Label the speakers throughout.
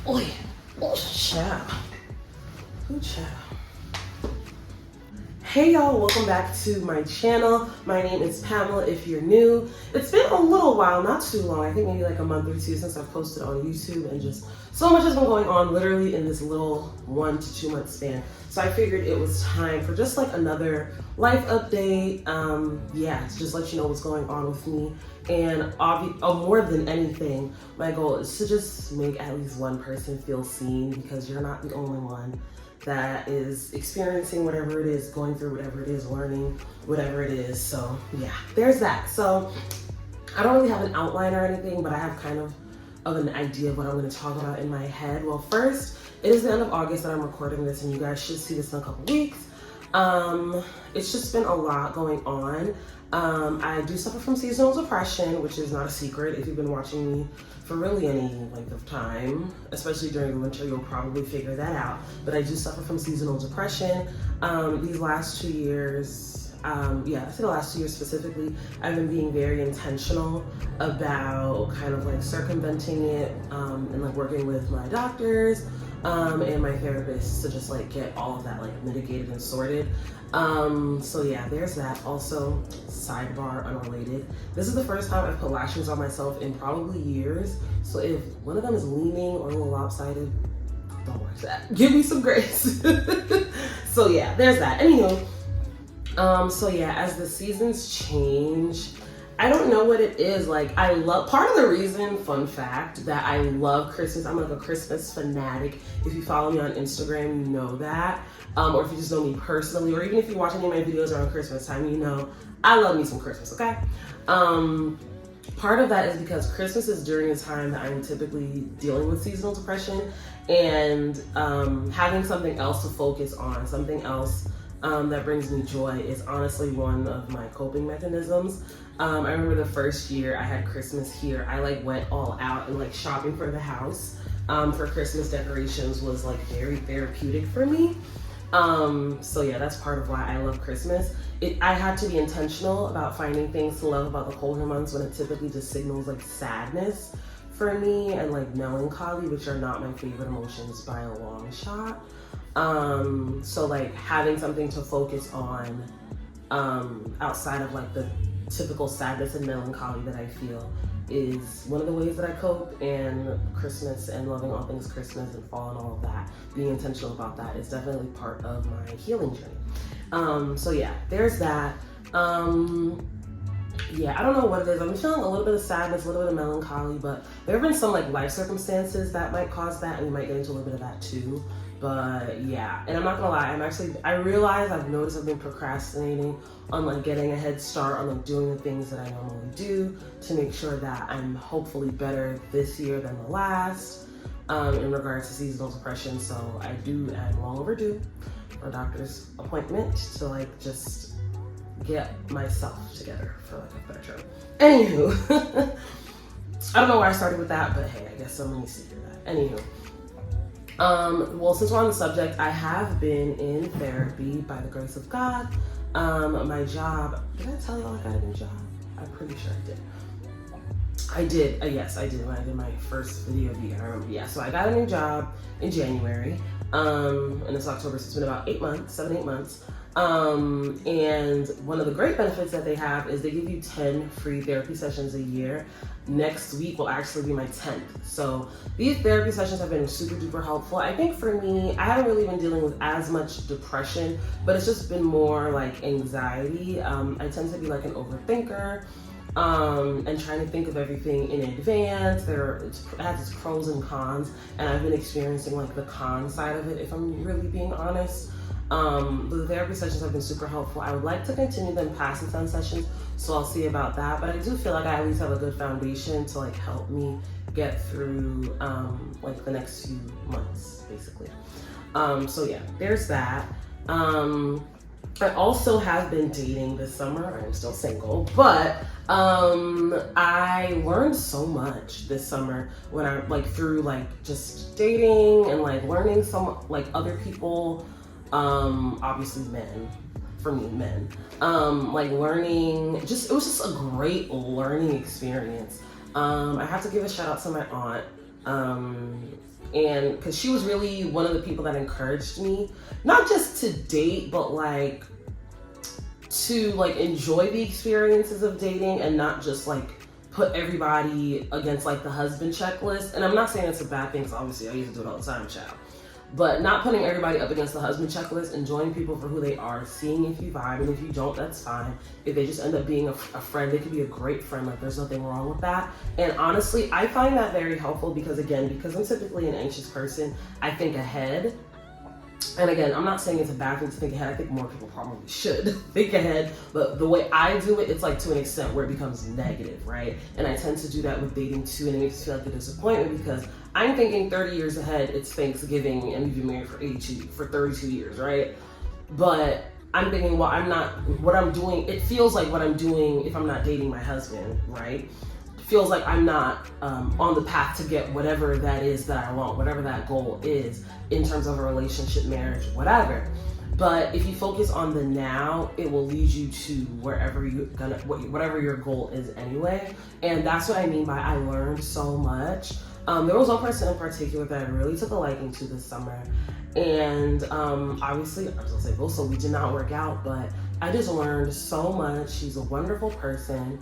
Speaker 1: Oi, oh, child. Ooh, child. Hey y'all, welcome back to my channel. My name is Pamela if you're new. It's been a little while, not too long, I think maybe like a month or two since I've posted on YouTube, and just so much has been going on literally in this little 1 to 2 month span. So I figured it was time for just like another life update. Yeah, to just let you know what's going on with me. And more than anything, my goal is to just make at least one person feel seen, because you're not the only one that is experiencing whatever it is, going through whatever it is, learning whatever it is. So yeah, there's that. So I don't really have an outline or anything, but I have kind of an idea of what I'm going to talk about in my head. Well, first, it is the end of August that I'm recording this, and you guys should see this in a couple weeks. It's just been a lot going on. I do suffer from seasonal depression, which is not a secret. If you've been watching me for really any length of time, especially during the winter, you'll probably figure that out. But I do suffer from seasonal depression. These last 2 years, I say the last 2 years specifically, I've been being very intentional about kind of like circumventing it, and like working with my doctors and my therapists to just like get all of that like mitigated and sorted. So yeah, there's that. Also, sidebar, unrelated, this is the first time I've put lashes on myself in probably years. So if one of them is leaning or a little lopsided, don't watch that. Give me some grace. So yeah, there's that. Anywho, so yeah, as the seasons change, I don't know what it is. Like, I love, part of the reason, fun fact, that I love Christmas, I'm like a Christmas fanatic. If you follow me on Instagram, you know that. Or if you just know me personally, or even if you watch any of my videos around Christmas time, you know I love me some Christmas, okay? Part of that is because Christmas is during a time that I'm typically dealing with seasonal depression, and having something else to focus on, something else that brings me joy, is honestly one of my coping mechanisms. I remember the first year I had Christmas here, I like went all out and like shopping for the house for Christmas decorations was like very therapeutic for me. So yeah, that's part of why I love Christmas. I had to be intentional about finding things to love about the colder months, when it typically just signals like sadness for me and like melancholy, which are not my favorite emotions by a long shot. So like having something to focus on outside of like the typical sadness and melancholy that I feel is one of the ways that I cope. And Christmas and loving all things Christmas and fall and all of that, being intentional about that, is definitely part of my healing journey. So yeah, there's that. Yeah, I don't know what it is. I'm feeling a little bit of sadness, a little bit of melancholy, but there have been some like life circumstances that might cause that, and we might get into a little bit of that too. But yeah, and I'm not gonna lie, I realize I've noticed I've been procrastinating on like getting a head start on like doing the things that I normally do to make sure that I'm hopefully better this year than the last in regards to seasonal depression. So I'm long overdue for a doctor's appointment to like just get myself together, for like a better term. Anywho, I don't know why I started with that, but hey, I guess someone needs to hear that. Anywho. Well, since we're on the subject, I have been in therapy by the grace of God. My job, did I tell y'all I got a new job? I'm pretty sure I did. I did, yes, I did when I did my first video of the year, I remember. Yeah, so I got a new job in January, and it's October, so it's been about 7, 8 months. And one of the great benefits that they have is they give you 10 free therapy sessions a year. Next week will actually be my 10th. So these therapy sessions have been super duper helpful. I think for me, I haven't really been dealing with as much depression, but it's just been more like anxiety. I tend to be like an overthinker, and trying to think of everything in advance. It has its pros and cons, and I've been experiencing like the con side of it, if I'm really being honest. The therapy sessions have been super helpful. I would like to continue them past the 10 sessions, so I'll see about that. But I do feel like I at least have a good foundation to like help me get through like the next few months, basically. So yeah, there's that. I also have been dating this summer. I'm still single, but I learned so much this summer when I like through like just dating and like learning some like other people. Obviously men, for me, men, like learning, it was just a great learning experience. I have to give a shout out to my aunt. And because she was really one of the people that encouraged me, not just to date, but like to like enjoy the experiences of dating and not just like put everybody against like the husband checklist. And I'm not saying it's a bad thing, because obviously I used to do it all the time, child. But not putting everybody up against the husband checklist, enjoying people for who they are, seeing if you vibe, and if you don't, that's fine. If they just end up being a friend, they could be a great friend, like there's nothing wrong with that. And honestly, I find that very helpful because again, because I'm typically an anxious person, I think ahead. And again, I'm not saying it's a bad thing to think ahead. I think more people probably should think ahead. But the way I do it, it's like to an extent where it becomes negative, right? And I tend to do that with dating too. And it makes me feel like a disappointment because I'm thinking 30 years ahead, it's Thanksgiving and we've been married for 32 years, right? But I'm thinking, well, I'm not, what I'm doing, it feels like what I'm doing if I'm not dating my husband, right? Feels like I'm not on the path to get whatever that is that I want, whatever that goal is in terms of a relationship, marriage, whatever. But if you focus on the now, it will lead you to wherever you're gonna, whatever your goal is anyway. And that's what I mean by I learned so much. There was one person in particular that I really took a liking to this summer. And obviously, I was gonna say, well, so we did not work out, but I just learned so much. She's a wonderful person.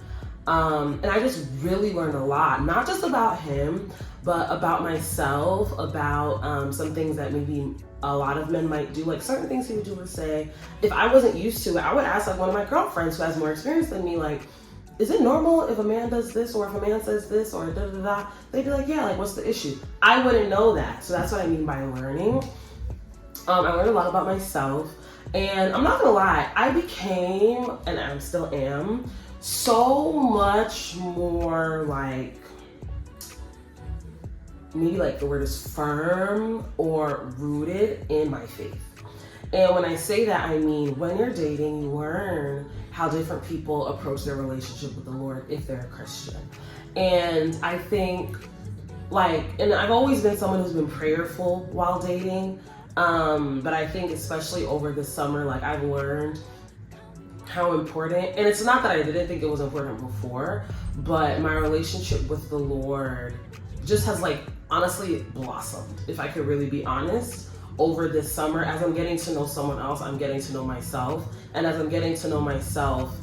Speaker 1: And I just really learned a lot, not just about him, but about myself, about some things that maybe a lot of men might do, like certain things he would do or say. If I wasn't used to it, I would ask like one of my girlfriends who has more experience than me, like, is it normal if a man does this or if a man says this or da da da? They'd be like, yeah, like what's the issue? I wouldn't know that. So that's what I mean by learning. I learned a lot about myself, and I'm not gonna lie, I became, and I still am, so much more like, maybe like the word is firm or rooted in my faith. And when I say that, I mean, when you're dating, you learn how different people approach their relationship with the Lord if they're a Christian. And I think like, and I've always been someone who's been prayerful while dating. But I think especially over the summer, like I've learned how important, and it's not that I didn't think it was important before, but my relationship with the Lord just has like honestly blossomed, if I could really be honest, over this summer. As I'm getting to know someone else, I'm getting to know myself. And as I'm getting to know myself,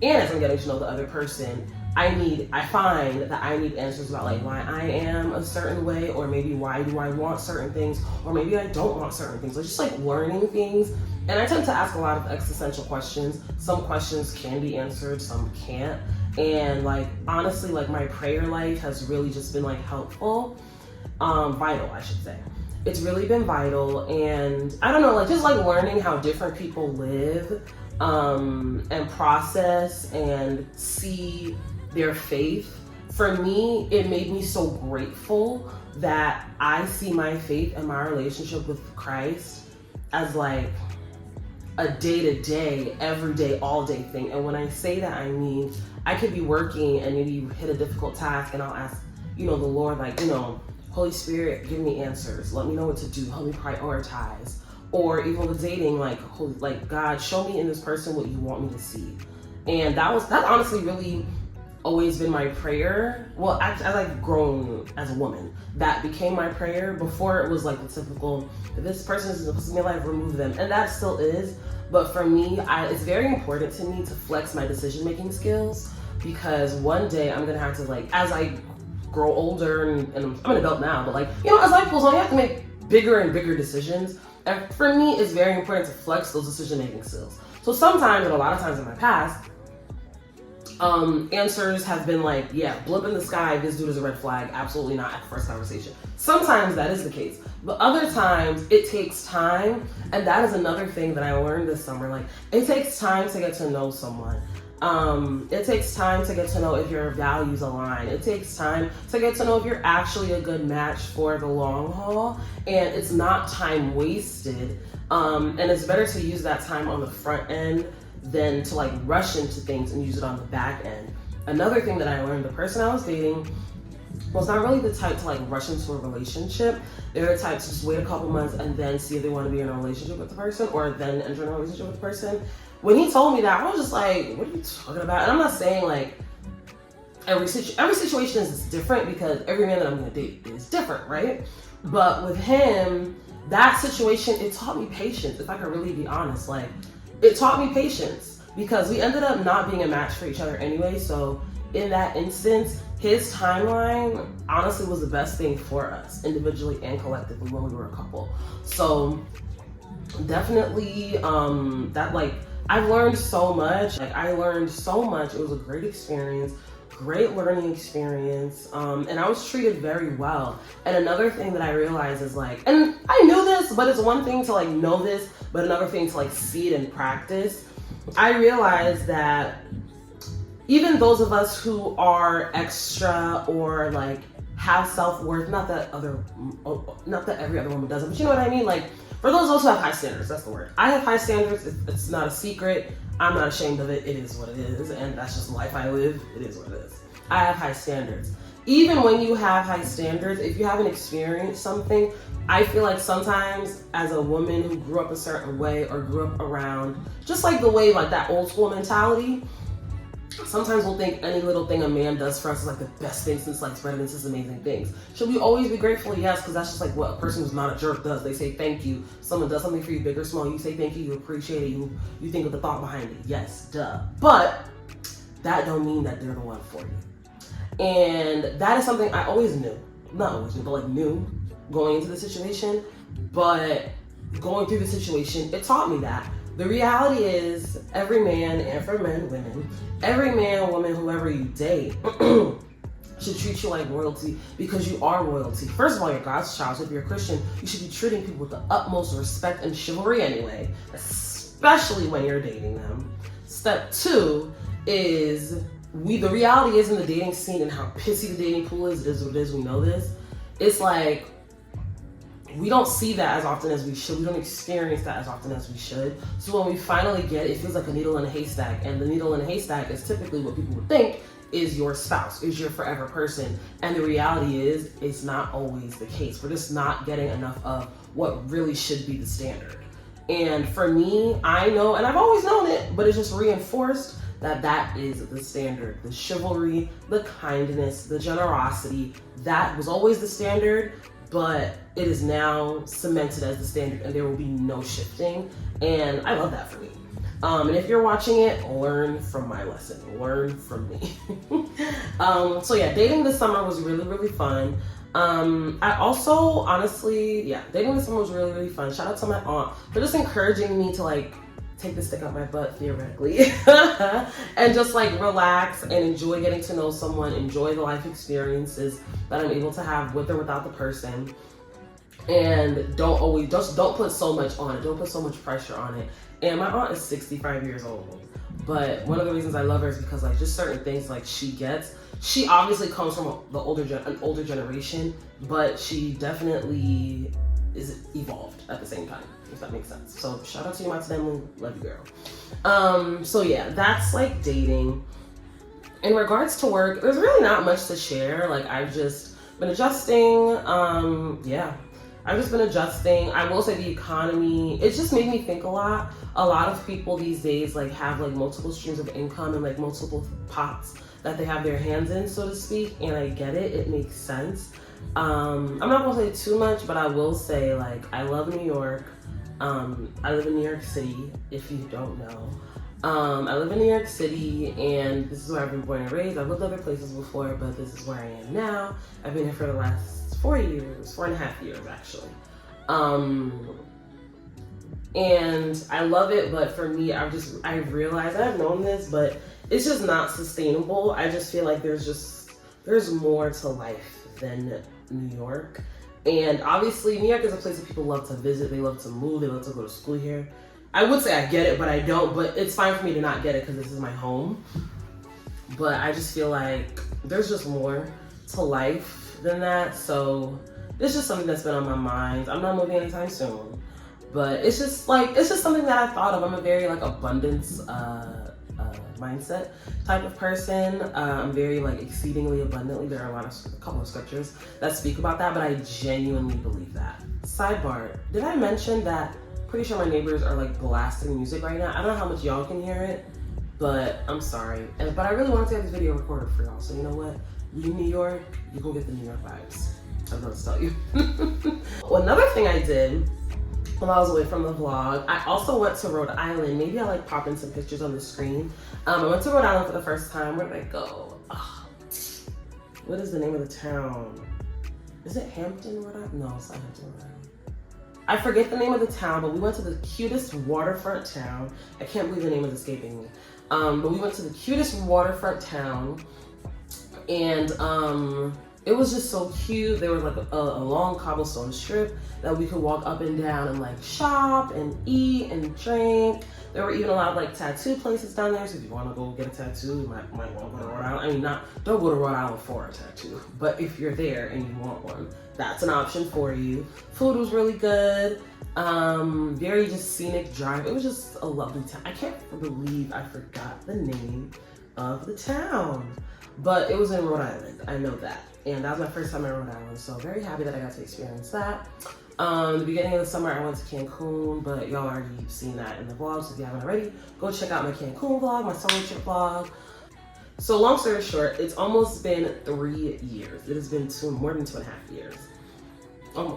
Speaker 1: and as I'm getting to know the other person, I find that I need answers about like why I am a certain way, or maybe why do I want certain things, or maybe I don't want certain things. It's just like learning things. And I tend to ask a lot of existential questions. Some questions can be answered, some can't. And like, honestly, like my prayer life has really just been like helpful, vital, I should say. It's really been vital. And I don't know, like just like learning how different people live, and process and see their faith. For me, it made me so grateful that I see my faith and my relationship with Christ as like a day-to-day, everyday, all-day thing. And when I say that, I mean, I could be working and maybe hit a difficult task and I'll ask, the Lord, like, Holy Spirit, give me answers. Let me know what to do. Help me prioritize. Or even with dating, like God, show me in this person what you want me to see. And that's honestly really always been my prayer. Well, as I've grown as a woman, that became my prayer. Before it was like the typical, if this person is supposed to be in my life, remove them. And that still is. But for me, it's very important to me to flex my decision-making skills, because one day I'm gonna have to, like, as I grow older, and I'm an adult now, but like, as life goes on, you have to make bigger and bigger decisions. And for me, it's very important to flex those decision-making skills. So sometimes, and a lot of times in my past, answers have been like, yeah, blimp in the sky, this dude is a red flag, absolutely not at the first conversation. Sometimes that is the case, but other times it takes time, and that is another thing that I learned this summer. Like, it takes time to get to know someone. It takes time to get to know if your values align. It takes time to get to know if you're actually a good match for the long haul, and it's not time wasted. And it's better to use that time on the front end than to like rush into things and use it on the back end. Another thing that I learned, the person I was dating was not really the type to like rush into a relationship. They're the type to just wait a couple months and then see if they want to be in a relationship with the person, or then enter in a relationship with the person. When he told me that, I was just like, what are you talking about? And I'm not saying like every situation is different, because every man that I'm gonna date is different, right? But with him, that situation, it taught me patience, if I could really be honest. Like, it taught me patience because we ended up not being a match for each other anyway. So in that instance, his timeline honestly was the best thing for us individually and collectively when we were a couple. So definitely that, like, I've learned so much. Like, I learned so much. It was a great experience, great learning experience, and I was treated very well. And another thing that I realized is, like, and I knew this, but it's one thing to like know this, but another thing to like see it in practice. I realized that even those of us who are extra or like have self-worth, not that every other woman doesn't, but you know what I mean? Like, for those of us who have high standards, that's the word. I have high standards. It's not a secret. I'm not ashamed of it. It is what it is. And that's just the life I live. It is what it is. I have high standards. Even when you have high standards, if you haven't experienced something, I feel like sometimes as a woman who grew up a certain way or grew up around, just like the way, like that old school mentality, sometimes we'll think any little thing a man does for us is like the best thing since sliced bread and since amazing things. Should we always be grateful? Yes, because that's just like what a person who's not a jerk does. They say thank you. Someone does something for you, big or small, you say thank you, you appreciate it, you think of the thought behind it. Yes, duh. But that don't mean that they're the one for you. And that is something I always knew. Not always knew, but like knew going into the situation. But going through the situation, it taught me that. The reality is, every man, and for men, women, every man, woman, whoever you date, should treat you like royalty because you are royalty. First of all, you're God's child. So if you're a Christian, you should be treating people with the utmost respect and chivalry anyway, especially when you're dating them. Step 2 is, the reality is in the dating scene and how pissy the dating pool is what it is, we know this. It's like, we don't see that as often as we should. We don't experience that as often as we should. So when we finally get it, it feels like a needle in a haystack. And the needle in a haystack is typically what people would think is your spouse, is your forever person. And the reality is, it's not always the case. We're just not getting enough of what really should be the standard. And for me, I know, and I've always known it, but it's just reinforced that that is the standard. The chivalry, the kindness, the generosity, that was always the standard. But it is now cemented as the standard and there will be no shifting. And I love that for me. And if you're watching it, learn from my lesson, learn from me. So yeah, dating this summer was really, really fun. I also, honestly, yeah, dating this summer was really, really fun. Shout out to my aunt for just encouraging me to like take the stick out my butt theoretically and just like relax and enjoy getting to know someone, enjoy the life experiences that I'm able to have with or without the person. And don't put so much on it. Don't put so much pressure on it. And my aunt is 65 years old. But one of the reasons I love her is because like just certain things like she obviously comes from an older generation, but she definitely is evolved at the same time, if that makes sense. So shout out to you, my family, love you, girl. So yeah, that's like dating. In regards to work, there's really not much to share. Like I've just been adjusting. Yeah, I've just been adjusting. I will say the economy, it's just made me think a lot. A lot of people these days like have like multiple streams of income and like multiple pots that they have their hands in, so to speak. And I get it, it makes sense. I'm not gonna say too much, but I will say like I love New York. I live in New York City, if you don't know. I live in New York City and this is where I've been born and raised. I've lived other places before, but this is where I am now. I've been here for the last 4.5 years actually. And I love it, but for me, I've realized, I've known this, but it's just not sustainable. I just feel like there's more to life than New York. And obviously New York is a place that people love to visit. They love to move. They love to go to school here. I would say I get it, but I don't. But it's fine for me to not get it because this is my home. But I just feel like there's just more to life than that. So it's just something that's been on my mind. I'm not moving anytime soon. But it's just something that I thought of. I'm a very like abundance mindset type of person. I'm very like exceedingly abundantly. There are a couple of scriptures that speak about that, but I genuinely believe that. Sidebar, did I mention that pretty sure my neighbors are like blasting music right now? I don't know how much y'all can hear it, but I'm sorry. But I really wanted to have this video recorded for y'all, so you know what? You in New York, you go get the New York vibes. I was going to tell you. Well, another thing I did while I was away from the vlog, I also went to Rhode Island. Maybe I'll like pop in some pictures on the screen. I went to Rhode Island for the first time. Where did I go? Oh, what is the name of the town? Is it Hampton, Rhode Island? No, it's not Hampton, Rhode Island. I forget the name of the town, but we went to the cutest waterfront town. I can't believe the name is escaping me. But we went to the cutest waterfront town, and it was just so cute. There was like a long cobblestone strip that we could walk up and down and like shop and eat and drink. There were even a lot of like tattoo places down there. So if you want to go get a tattoo, you might want to go to Rhode Island. I mean, don't go to Rhode Island for a tattoo, but if you're there and you want one, that's an option for you. Food was really good. Very just scenic drive. It was just a lovely town. I can't believe I forgot the name of the town, but it was in Rhode Island. I know that. And that was my first time in Rhode Island, so very happy that I got to experience that. The beginning of the summer, I went to Cancun, but y'all already seen that in the vlog, so if you haven't already, go check out my Cancun vlog, my solo trip vlog. So long story short, it's almost been 3 years. It has been more than 2.5 years.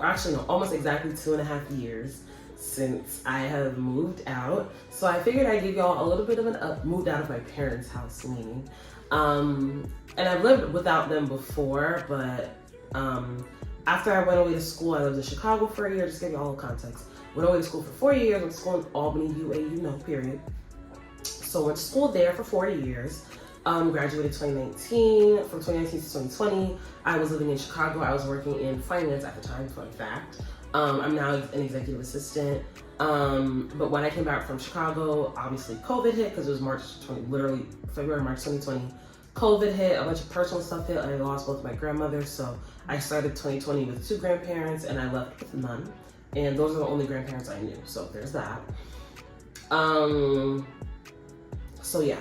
Speaker 1: Actually, no, almost exactly 2.5 years since I have moved out. So I figured I'd give y'all a little bit of moved out of my parents' house, meaning. And I've lived without them before, but after I went away to school, I lived in Chicago for a year, just to give you all the context. Went away to school for 4 years, went to school in Albany, UA, period. So went to school there for 4 years. Graduated 2019. From 2019 to 2020, I was living in Chicago. I was working in finance at the time, fun fact. I'm now an executive assistant. But when I came back from Chicago, obviously COVID hit, because it was literally February, March 2020. COVID hit, a bunch of personal stuff hit, I lost both my grandmothers, so I started 2020 with 2 grandparents and I left with none. And those are the only grandparents I knew, so there's that. So yeah,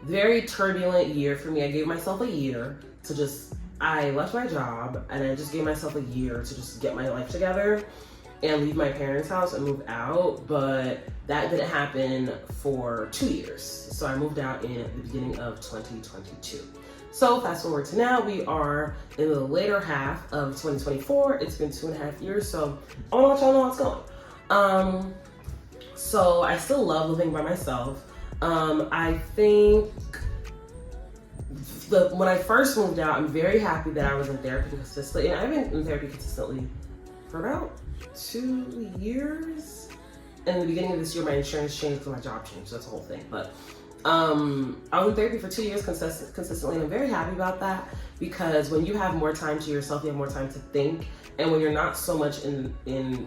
Speaker 1: very turbulent year for me. I gave myself a year to I left my job and I just gave myself a year to just get my life together and leave my parents' house and move out, but that didn't happen for 2 years. So I moved out in the beginning of 2022. So fast forward to now, we are in the later half of 2024. It's been 2.5 years, so I wanna let y'all know how it's going. So I still love living by myself. I think when I first moved out, I'm very happy that I was in therapy consistently, and I've been in therapy consistently for about 2 years. In the beginning of this year, my insurance changed because my job changed. That's the whole thing. But I was in therapy for 2 years consistently, and I'm very happy about that, because when you have more time to yourself, you have more time to think. And when you're not so much in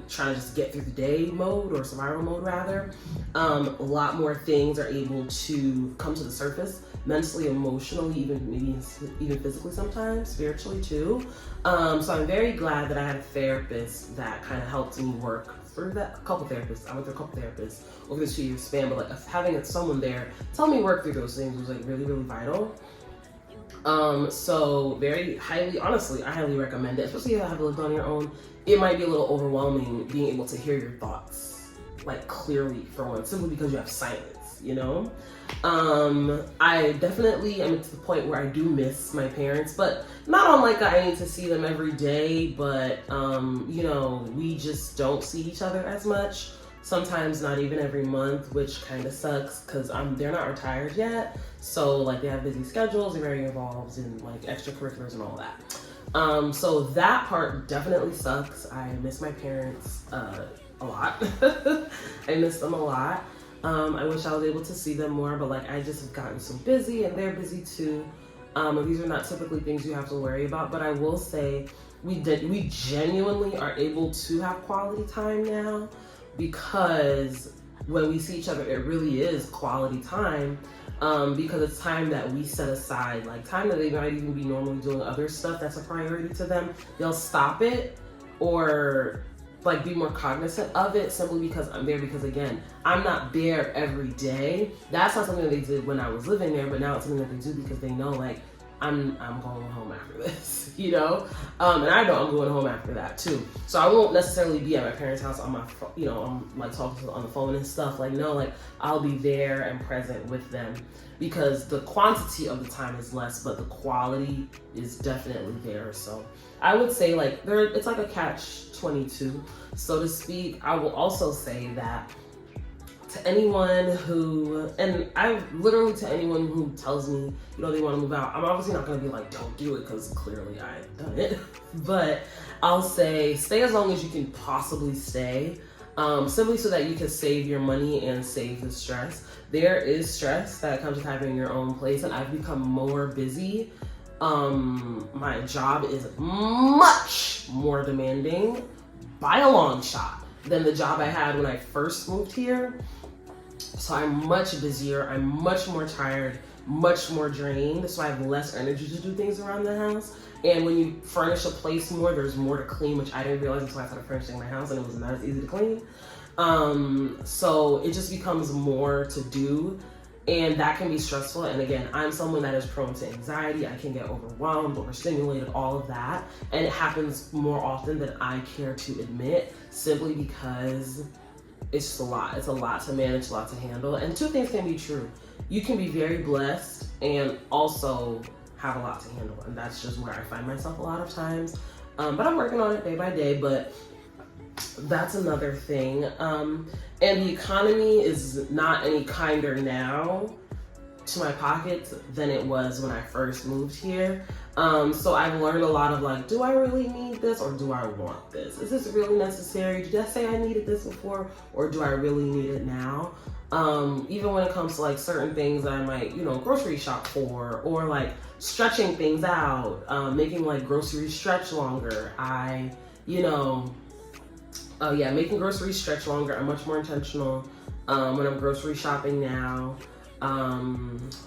Speaker 1: trying to just get through the day mode, or survival mode rather, a lot more things are able to come to the surface, mentally, emotionally, even physically sometimes, spiritually too. So I'm very glad that I had a therapist that kind of helped me work through that. I went through a couple therapists over this 2 year span, but like having someone there tell me work through those things was like really, really vital. So very highly, honestly, I highly recommend it, especially if you have lived on your own. It might be a little overwhelming being able to hear your thoughts like clearly for once, simply because you have silence, you know? I definitely am to the point where I do miss my parents, but not on like I need to see them every day, but you know, we just don't see each other as much. Sometimes not even every month, which kind of sucks because they're not retired yet. So like they have busy schedules, they're very involved in like extracurriculars and all that. So that part definitely sucks. I miss my parents a lot. I miss them a lot. I wish I was able to see them more, but like I just have gotten so busy and they're busy too. These are not typically things you have to worry about, but I will say we genuinely are able to have quality time now, because when we see each other, it really is quality time, because it's time that we set aside, like time that they might even be normally doing other stuff that's a priority to them. They'll stop it or like be more cognizant of it simply because I'm there, because again, I'm not there every day. That's not something that they did when I was living there, but now it's something that they do because they know like I'm going home after this, you know? And I know I'm going home after that too. So I won't necessarily be at my parents' house on my, you know, I'm like talking on the phone and stuff. Like, no, like I'll be there and present with them, because the quantity of the time is less, but the quality is definitely there. So I would say like it's like a catch-22, so to speak. I will also say that to anyone who, and I literally, to anyone who tells me, you know, they want to move out, I'm obviously not going to be like, don't do it, because clearly I've done it. But I'll say stay as long as you can possibly stay, simply so that you can save your money and save the stress. There is stress that comes with having your own place, and I've become more busy. My job is much more demanding by a long shot than the job I had when I first moved here. So I'm much busier, I'm much more tired, much more drained, so I have less energy to do things around the house. And when you furnish a place more, there's more to clean, which I didn't realize until I started furnishing my house, and it was not as easy to clean. So it just becomes more to do, and that can be stressful. And again, I'm someone that is prone to anxiety. I can get overwhelmed, overstimulated, all of that. And it happens more often than I care to admit, simply because it's just a lot. It's a lot to manage, a lot to handle. And two things can be true. You can be very blessed and also have a lot to handle. And that's just where I find myself a lot of times. But I'm working on it day by day, but that's another thing. And the economy is not any kinder now to my pockets than it was when I first moved here. So I've learned a lot of like, do I really need this, or do I want this? Is this really necessary? Did I say I needed this before, or do I really need it now? Even when it comes to like certain things that I might, you know, grocery shop for, or like stretching things out, making like groceries stretch longer. Making groceries stretch longer. I'm much more intentional when I'm grocery shopping now.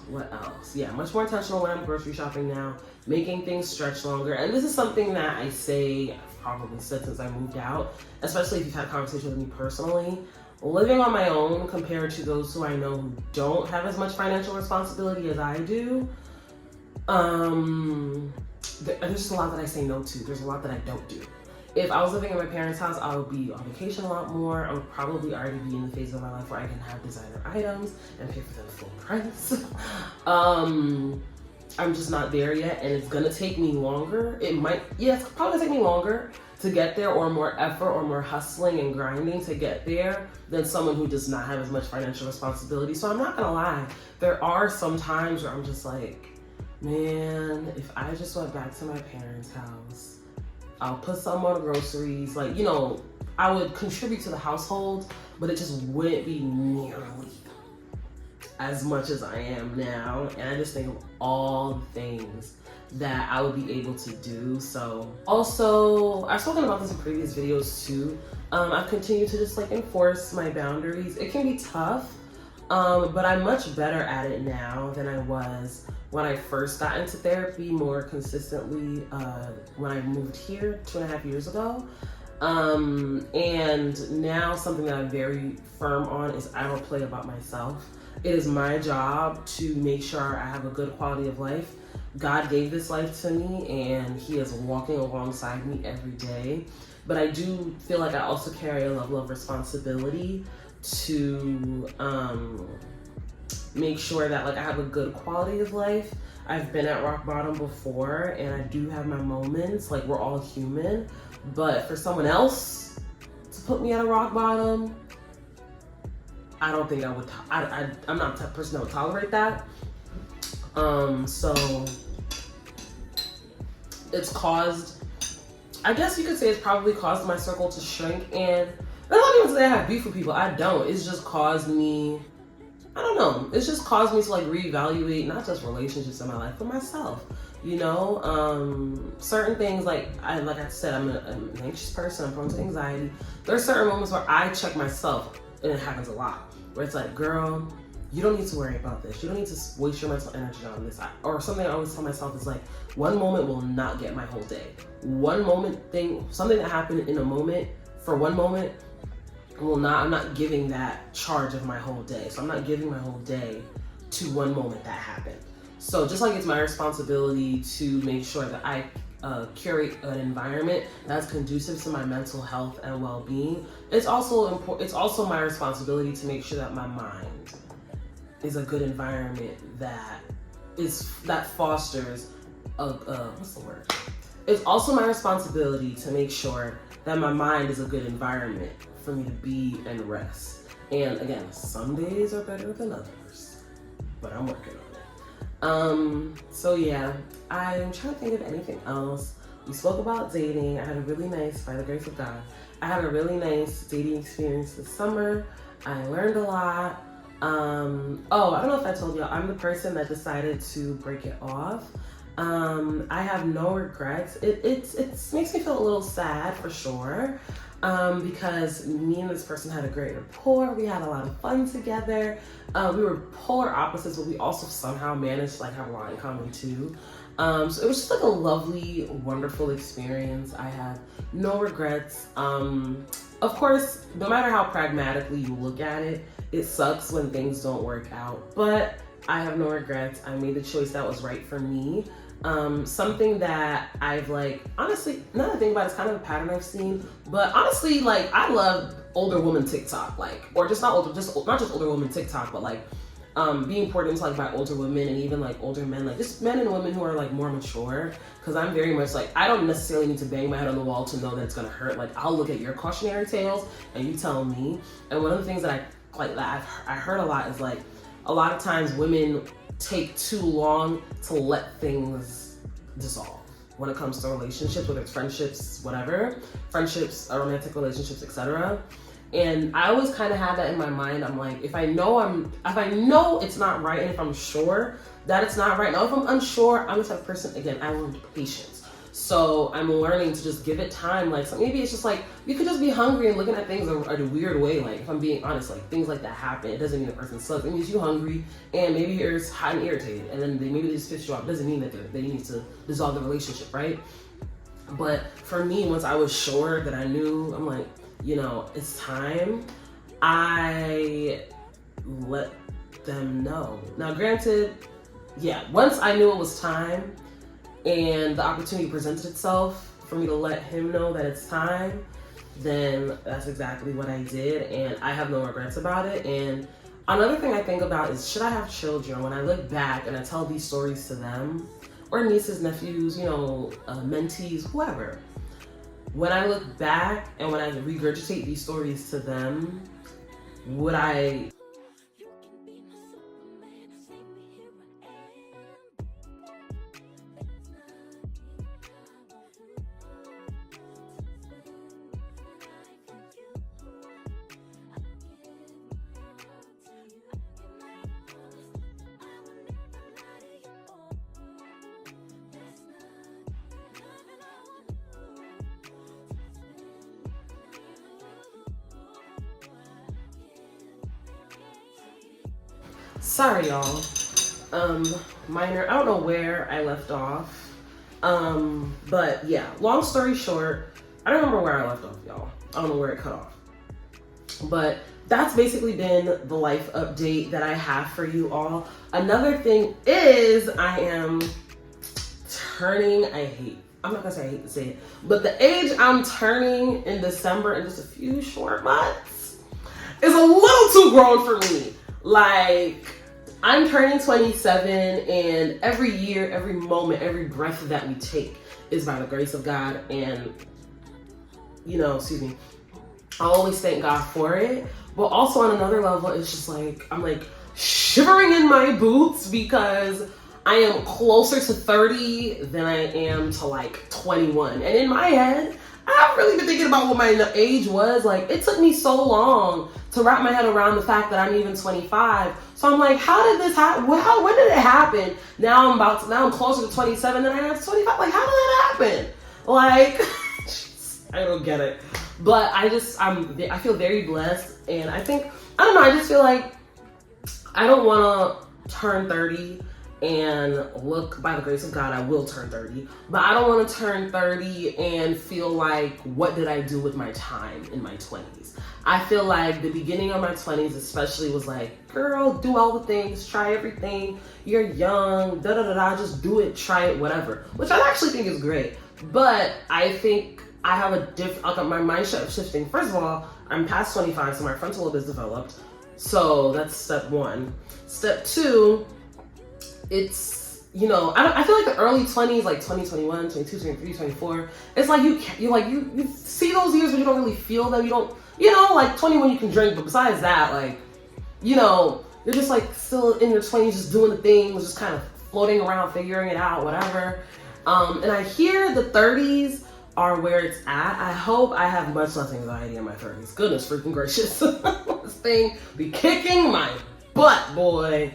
Speaker 1: What else? Yeah, much more intentional when I'm grocery shopping now, making things stretch longer. And this is something that I say, I've probably said since I moved out, especially if you've had conversations with me personally. Living on my own compared to those who I know who don't have as much financial responsibility as I do, there's just a lot that I say no to. There's a lot that I don't do. If I was living in my parents' house, I would be on vacation a lot more. I would probably already be in the phase of my life where I can have designer items and pay for them full price. I'm just not there yet, and it's gonna take me longer. It's probably gonna take me longer to get there, or more effort, or more hustling and grinding to get there, than someone who does not have as much financial responsibility. So I'm not gonna lie, there are some times where I'm just like, man, if I just went back to my parents' house, I'll put some on groceries, like, you know, I would contribute to the household, but it just wouldn't be nearly as much as I am now. And I just think of all the things that I would be able to do. So also, I've spoken about this in previous videos too. I've continued to just like enforce my boundaries. It can be tough, but I'm much better at it now than I was when I first got into therapy more consistently when I moved here 2.5 years ago. And now something that I'm very firm on is I don't play about myself. It is my job to make sure I have a good quality of life. God gave this life to me, and he is walking alongside me every day. But I do feel like I also carry a level of responsibility to make sure that like I have a good quality of life. I've been at rock bottom before, and I do have my moments. Like, we're all human. But for someone else to put me at a rock bottom, I don't think I would. I'm not the type of person that would tolerate that. So it's caused, I guess you could say, it's probably caused my circle to shrink. And that's not even to say I have beef with people. I don't. It's just caused me, I don't know. It's just caused me to like reevaluate not just relationships in my life, but myself. You know, certain things, like I said, I'm an anxious person. I'm prone to anxiety. There are certain moments where I check myself, and it happens a lot, where it's like, girl, you don't need to worry about this. You don't need to waste your mental energy on this. Or something I always tell myself is like, one moment will not get my whole day. One moment thing, something that happened in a moment, for one moment, I'm not giving that charge of my whole day. So I'm not giving my whole day to one moment that happened. So just like it's my responsibility to make sure that I curate an environment that's conducive to my mental health and well-being, it's also important. It's also my responsibility to make sure that my mind is a good environment that fosters what's the word? It's also my responsibility to make sure that my mind is a good environment for me to be and rest. And again, some days are better than others, but I'm working on it. So yeah, I'm trying to think of anything else. We spoke about dating. I had a really nice, by the grace of God, I had a really nice dating experience this summer. I learned a lot. Oh, I don't know if I told y'all, I'm the person that decided to break it off. I have no regrets. It makes me feel a little sad for sure, because me and this person had a great rapport. We had a lot of fun together. We were polar opposites, but we also somehow managed to like have a lot in common too. So it was just like a lovely, wonderful experience. I have no regrets. Of course, no matter how pragmatically you look at it, it sucks when things don't work out, but I have no regrets. I made the choice that was right for me. Something that I've like, honestly, now that I think about it, it's kind of a pattern I've seen, but honestly, like I love older woman TikTok, like, or just not just older woman TikTok, but like, being poured into like by older women and even like older men, like just men and women who are like more mature. Cause I'm very much like, I don't necessarily need to bang my head on the wall to know that it's gonna hurt. Like I'll look at your cautionary tales and you tell me. And one of the things that I heard a lot is like, a lot of times women take too long to let things dissolve when it comes to relationships, whether it's friendships, whatever, friendships, romantic relationships, etc. And I always kind of have that in my mind. I'm like, if I know it's not right, and if I'm sure that it's not right. Now, if I'm unsure, I'm the type of person, again, I learned patience. So I'm learning to just give it time. Like, so maybe it's just like, you could just be hungry and looking at things in a weird way. Like, if I'm being honest, like things like that happen. It doesn't mean the person sucks. It means you're hungry and maybe you're hot and irritated. And then maybe they just piss you off. It doesn't mean that they need to dissolve the relationship, right? But for me, once I was sure that I knew, I'm like, you know, it's time, I let them know. Now, granted, yeah, once I knew it was time and the opportunity presented itself for me to let him know that it's time, then that's exactly what I did, and I have no regrets about it. And another thing I think about is, should I have children? When I look back and I tell these stories to them, or nieces, nephews, you know, mentees, whoever, when I look back and when I regurgitate these stories to them, would I Sorry, y'all. Minor, I don't know where I left off. But yeah, long story short, I don't remember where I left off, y'all. I don't know where it cut off. But that's basically been the life update that I have for you all. Another thing is I am turning, I'm not gonna say I hate to say it, but the age I'm turning in December in just a few short months is a little too grown for me. Like, I'm turning 27, and every year, every moment, every breath that we take is by the grace of God. And, you know, I always thank God for it. But also on another level, it's just like, I'm like shivering in my boots because I am closer to 30 than I am to like 21. And in my head, I've really been thinking about what my age was. Like, it took me so long to wrap my head around the fact that I'm even 25. So I'm like, how did this happen? When did it happen? Now I'm closer to 27 than I am to 25. Like, how did that happen? Like, I don't get it. But I feel very blessed. And I don't know, I just feel like I don't want to turn 30 and look, by the grace of God, I will turn 30. But I don't want to turn 30 and feel like, what did I do with my time in my 20s? I feel like the beginning of my 20s especially was like, girl, do all the things, try everything. You're young, da-da-da-da, just do it, try it, whatever. Which I actually think is great. But I think I have a different, my mindset of shifting. First of all, I'm past 25, so my frontal lobe is developed. So that's step one. Step two, it's, you know, I feel like the early 20s, like 20, 21, 22, 23, 24, it's like you see those years, but you don't really feel them. You don't, you know, like 21 you can drink, but besides that, like, you know, you're just like still in your 20s, just doing the things, just kind of floating around, figuring it out, whatever. And I hear the 30s are where it's at. I hope I have much less anxiety in my 30s. Goodness freaking gracious. This thing be kicking my butt, boy.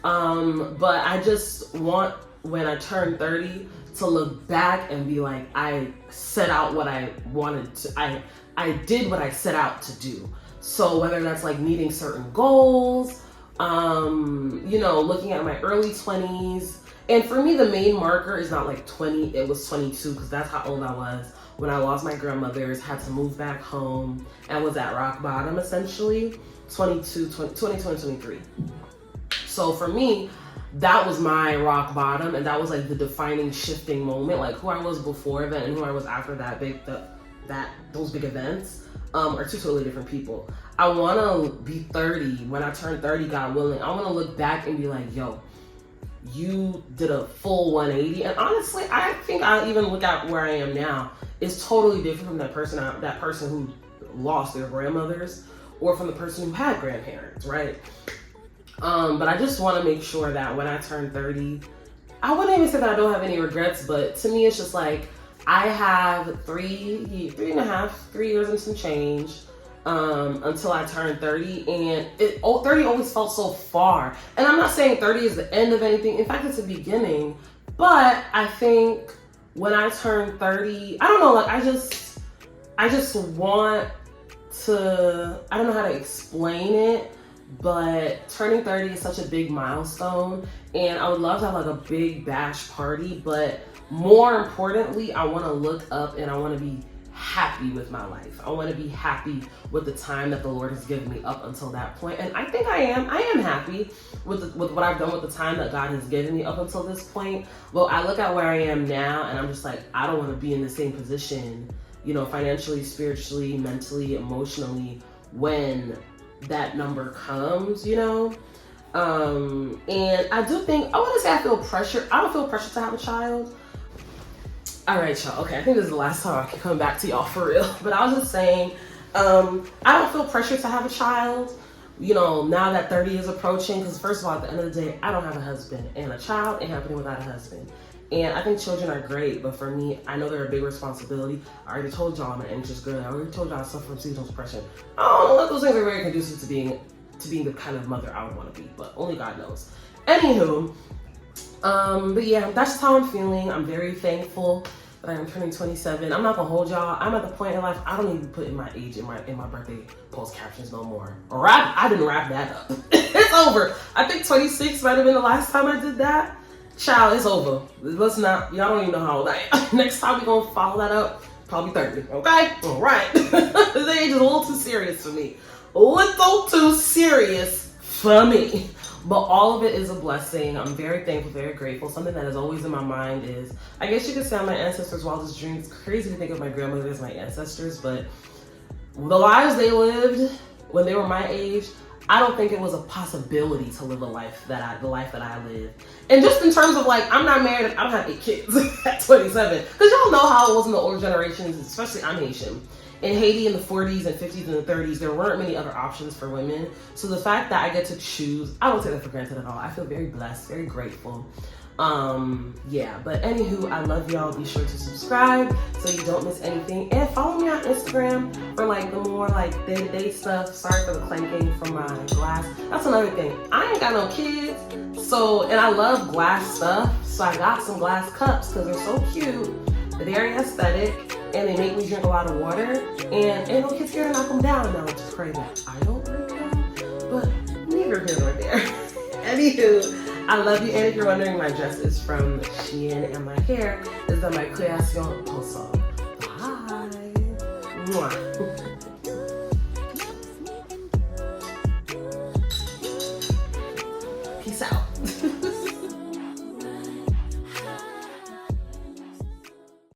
Speaker 1: But I just want, when I turn 30, to look back and be like, I set out what I wanted to, I did what I set out to do. So whether that's like meeting certain goals, you know, looking at my early 20s, and for me, the main marker is not like 20, it was 22, because that's how old I was when I lost my grandmother's, had to move back home, and was at rock bottom, essentially, 22, 23. So for me, that was my rock bottom, and that was like the defining shifting moment, like who I was before then and who I was after that those big events are two totally different people. I want to be 30, when I turn 30, God willing, I want to look back and be like, yo, you did a full 180. And honestly, I think I even look at where I am now is totally different from that person who lost their grandmothers, or from the person who had grandparents, right? But I just want to make sure that when I turn 30, I wouldn't even say that I don't have any regrets, but to me, it's just like, I have 3 years and some change, until I turn 30, and 30 always felt so far. And I'm not saying 30 is the end of anything. In fact, it's the beginning. But I think when I turn 30, I don't know, like I just want to, I don't know how to explain it, but turning 30 is such a big milestone, and I would love to have like a big bash party, but more importantly, I want to look up and I want to be happy with my life. I want to be happy with the time that the Lord has given me up until that point. And I think I am happy with what I've done with the time that God has given me up until this point. Well, I look at where I am now and I'm just like, I don't want to be in the same position, you know, financially, spiritually, mentally, emotionally, when that number comes, you know? And I do think, I want to say I feel pressure. I don't feel pressure to have a child. All right, y'all. Okay, I think this is the last time I can come back to y'all for real. But I was just saying, I don't feel pressure to have a child, you know, now that 30 is approaching. Because first of all, at the end of the day, I don't have a husband, and a child ain't happening without a husband. And I think children are great, but for me, I know they're a big responsibility. I already told y'all I'm an anxious girl. I already told y'all I suffer from seasonal depression. I don't know if those things are very conducive to being the kind of mother I would want to be, but only God knows. Anywho, but yeah, that's just how I'm feeling. I'm very thankful that I'm turning 27. I'm not gonna hold y'all. I'm at the point in life I don't even put in my age in my birthday post captions no more. I didn't wrap that up. It's over. I think 26 might have been the last time I did that. Child, it's over. Let's not. Y'all don't even know how old I am. Next time we gonna follow that up. Probably 30. Okay. All right. This age is a little too serious for me. A little too serious for me. But all of it is a blessing. I'm very thankful, very grateful. Something that is always in my mind is, I guess you could say I'm my ancestors' wildest dreams. It's crazy to think of my grandmother as my ancestors, but the lives they lived when they were my age, I don't think it was a possibility to live the life that I live. And just in terms of like, I'm not married, I don't have 8 kids at 27. Because y'all know how it was in the older generations, especially I'm Haitian. In Haiti in the 40s and 50s and the 30s, there weren't many other options for women. So the fact that I get to choose, I don't take that for granted at all. I feel very blessed, very grateful. Yeah, but anywho, I love y'all. Be sure to subscribe so you don't miss anything. And follow me on Instagram for like the more like day-to-day stuff. Sorry for the clanking from my glass. That's another thing. I ain't got no kids. So, and I love glass stuff. So I got some glass cups because they're so cute. They're very aesthetic. And they make me drink a lot of water. And ain't no kids here to knock them down. Now, let's pray that I don't drink them. But neither here nor there. Anywho, I love you, and if you're wondering, my dress is from Shein, and my hair is done by Création Ensemble. Bye. Mwah.